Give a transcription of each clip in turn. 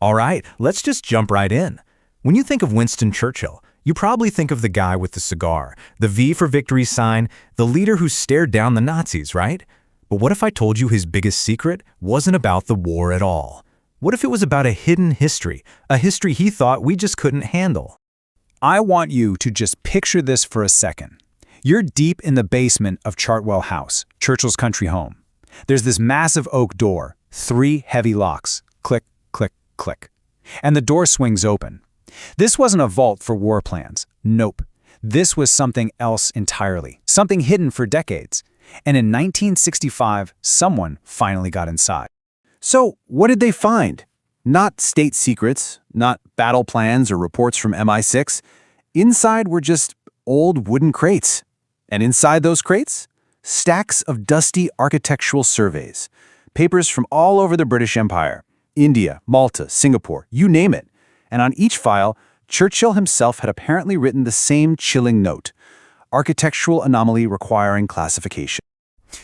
All right, let's just jump right in. When you think of Winston Churchill, you probably think of the guy with the cigar, the V for victory sign, the leader who stared down the Nazis, right? But what if I told you his biggest secret wasn't about the war at all? What if it was about a hidden history, a history he thought we just couldn't handle? I want you to just picture this for a second. You're deep in the basement of Chartwell House, Churchill's country home. There's this massive oak door, 3 heavy locks. Click, click, click. And the door swings open. This wasn't a vault for war plans. Nope. This was something else entirely, something hidden for decades. And in 1965, someone finally got inside. So, what did they find? Not state secrets, not battle plans or reports from MI6. Inside were just old wooden crates. And inside those crates, stacks of dusty architectural surveys, papers from all over the British Empire, India, Malta, Singapore, you name it. And on each file, Churchill himself had apparently written the same chilling note: architectural anomaly requiring classification.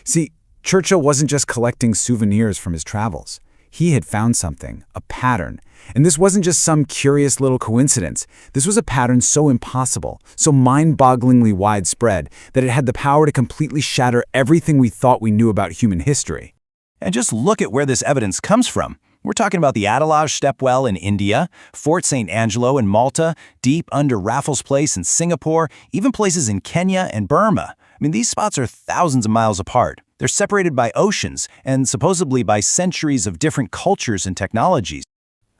See, Churchill wasn't just collecting souvenirs from his travels. He had found something, a pattern. And this wasn't just some curious little coincidence. This was a pattern so impossible, so mind-bogglingly widespread, that it had the power to completely shatter everything we thought we knew about human history. And just look at where this evidence comes from. We're talking about the Adalaj Stepwell in India, Fort St. Angelo in Malta, deep under Raffles Place in Singapore, even places in Kenya and Burma. I mean, these spots are thousands of miles apart. They're separated by oceans and supposedly by centuries of different cultures and technologies.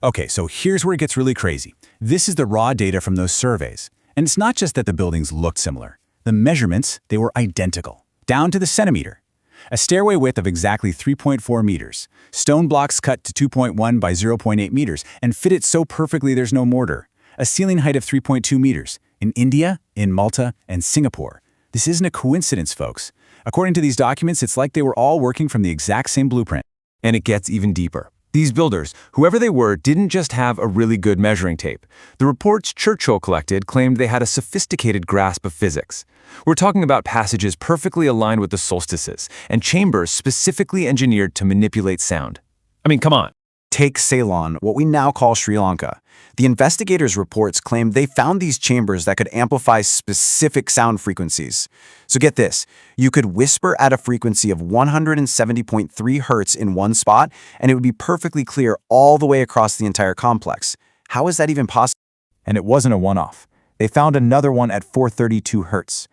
Okay, so here's where it gets really crazy. This is the raw data from those surveys. And it's not just that the buildings looked similar. The measurements, they were identical, down to the centimeter. A stairway width of exactly 3.4 meters, stone blocks cut to 2.1 by 0.8 meters, and fitted so perfectly there's no mortar. A ceiling height of 3.2 meters, in India, in Malta, and Singapore. This isn't a coincidence, folks. According to these documents, it's like they were all working from the exact same blueprint. And it gets even deeper. These builders, whoever they were, didn't just have a really good measuring tape. The reports Churchill collected claimed they had a sophisticated grasp of physics. We're talking about passages perfectly aligned with the solstices, and chambers specifically engineered to manipulate sound. I mean, come on. Take Ceylon, what we now call Sri Lanka. The investigators' reports claimed they found these chambers that could amplify specific sound frequencies. So get this, you could whisper at a frequency of 170.3 hertz in one spot, and it would be perfectly clear all the way across the entire complex. How is that even possible? And it wasn't a one-off. They found another one at 432 hertz.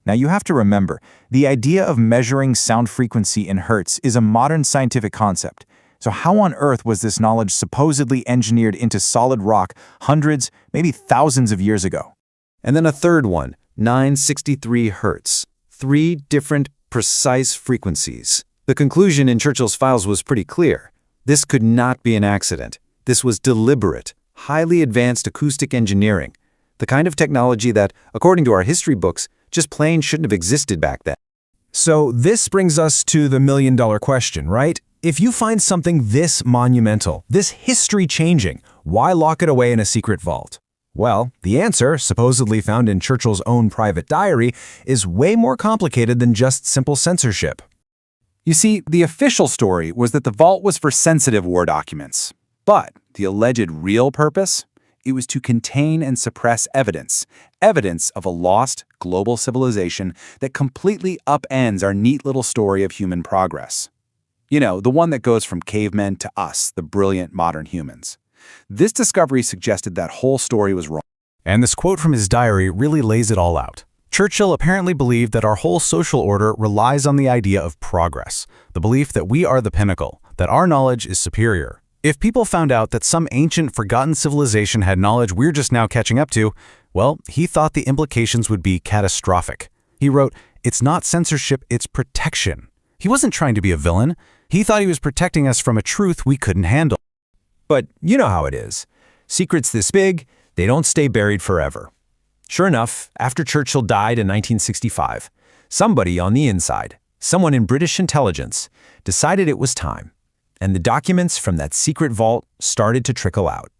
Now you have to remember, the idea of measuring sound frequency in hertz is a modern scientific concept. So how on earth was this knowledge supposedly engineered into solid rock hundreds, maybe thousands of years ago? And then a third one, 963 hertz. 3 different, precise frequencies. The conclusion in Churchill's files was pretty clear. This could not be an accident. This was deliberate, highly advanced acoustic engineering. The kind of technology that, according to our history books, just plain shouldn't have existed back then. So this brings us to the million-dollar question, right? If you find something this monumental, this history-changing, why lock it away in a secret vault? Well, the answer, supposedly found in Churchill's own private diary, is way more complicated than just simple censorship. You see, the official story was that the vault was for sensitive war documents. But the alleged real purpose? It was to contain and suppress evidence of a lost global civilization that completely upends our neat little story of human progress. You know, the one that goes from cavemen to us, the brilliant modern humans. This discovery suggested that whole story was wrong. And this quote from his diary really lays it all out. Churchill apparently believed that our whole social order relies on the idea of progress, the belief that we are the pinnacle, that our knowledge is superior. If people found out that some ancient, forgotten civilization had knowledge we're just now catching up to, well, he thought the implications would be catastrophic. He wrote, "It's not censorship, it's protection." He wasn't trying to be a villain. He thought he was protecting us from a truth we couldn't handle. But you know how it is. Secrets this big, they don't stay buried forever. Sure enough, after Churchill died in 1965, somebody on the inside, someone in British intelligence, decided it was time. And the documents from that secret vault started to trickle out.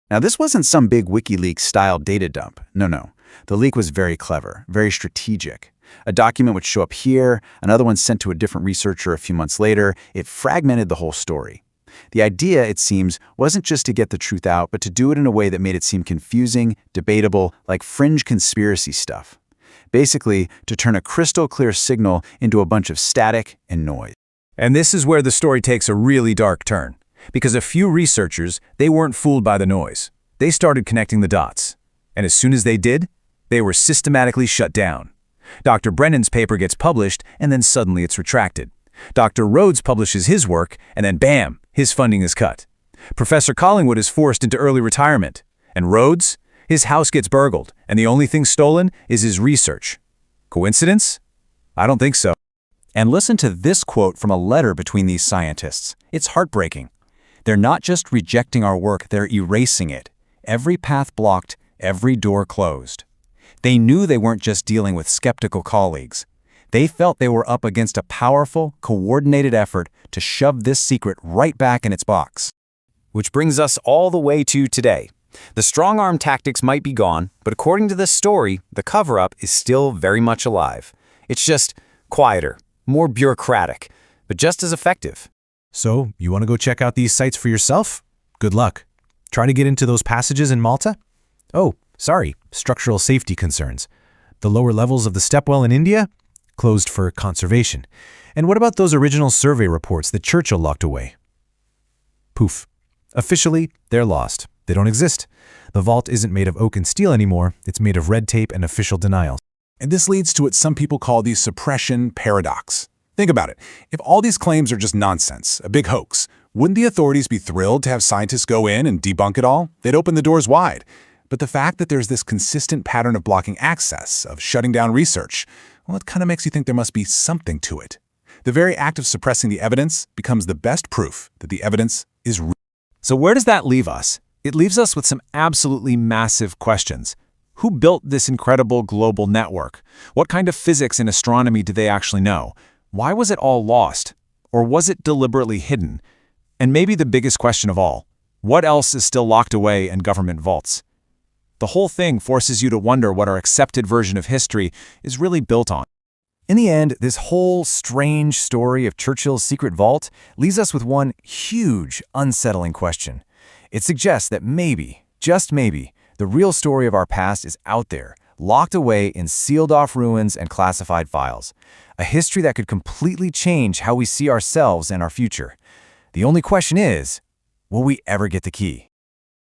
Now, this wasn't some big WikiLeaks-style data dump. No. The leak was very clever, very strategic. A document would show up here, another one sent to a different researcher a few months later. It fragmented the whole story. The idea, it seems, wasn't just to get the truth out, but to do it in a way that made it seem confusing, debatable, like fringe conspiracy stuff. Basically, to turn a crystal-clear signal into a bunch of static and noise. And this is where the story takes a really dark turn. Because a few researchers, they weren't fooled by the noise. They started connecting the dots. And as soon as they did, they were systematically shut down. Dr. Brennan's paper gets published, and then suddenly it's retracted. Dr. Rhodes publishes his work, and then bam, his funding is cut. Professor Collingwood is forced into early retirement. And Rhodes? His house gets burgled, and the only thing stolen is his research. Coincidence? I don't think so. And listen to this quote from a letter between these scientists. It's heartbreaking. They're not just rejecting our work, they're erasing it. Every path blocked, every door closed. They knew they weren't just dealing with skeptical colleagues. They felt they were up against a powerful, coordinated effort to shove this secret right back in its box. Which brings us all the way to today. The strong-arm tactics might be gone, but according to this story, the cover-up is still very much alive. It's just quieter, more bureaucratic, but just as effective. So, you want to go check out these sites for yourself? Good luck. Try to get into those passages in Malta? Oh, sorry, structural safety concerns. The lower levels of the stepwell in India? Closed for conservation. And what about those original survey reports that Churchill locked away? Poof. Officially, they're lost. They don't exist. The vault isn't made of oak and steel anymore. It's made of red tape and official denials. And this leads to what some people call the suppression paradox. Think about it. If all these claims are just nonsense, a big hoax, wouldn't the authorities be thrilled to have scientists go in and debunk it all? They'd open the doors wide. But the fact that there's this consistent pattern of blocking access, of shutting down research, well, it kind of makes you think there must be something to it. The very act of suppressing the evidence becomes the best proof that the evidence is real. So where does that leave us? It leaves us with some absolutely massive questions. Who built this incredible global network? What kind of physics and astronomy do they actually know? Why was it all lost? Or was it deliberately hidden? And maybe the biggest question of all, what else is still locked away in government vaults? The whole thing forces you to wonder what our accepted version of history is really built on. In the end, this whole strange story of Churchill's secret vault leaves us with one huge, unsettling question. It suggests that maybe, just maybe, the real story of our past is out there, locked away in sealed-off ruins and classified files. A history that could completely change how we see ourselves and our future. The only question is, will we ever get the key?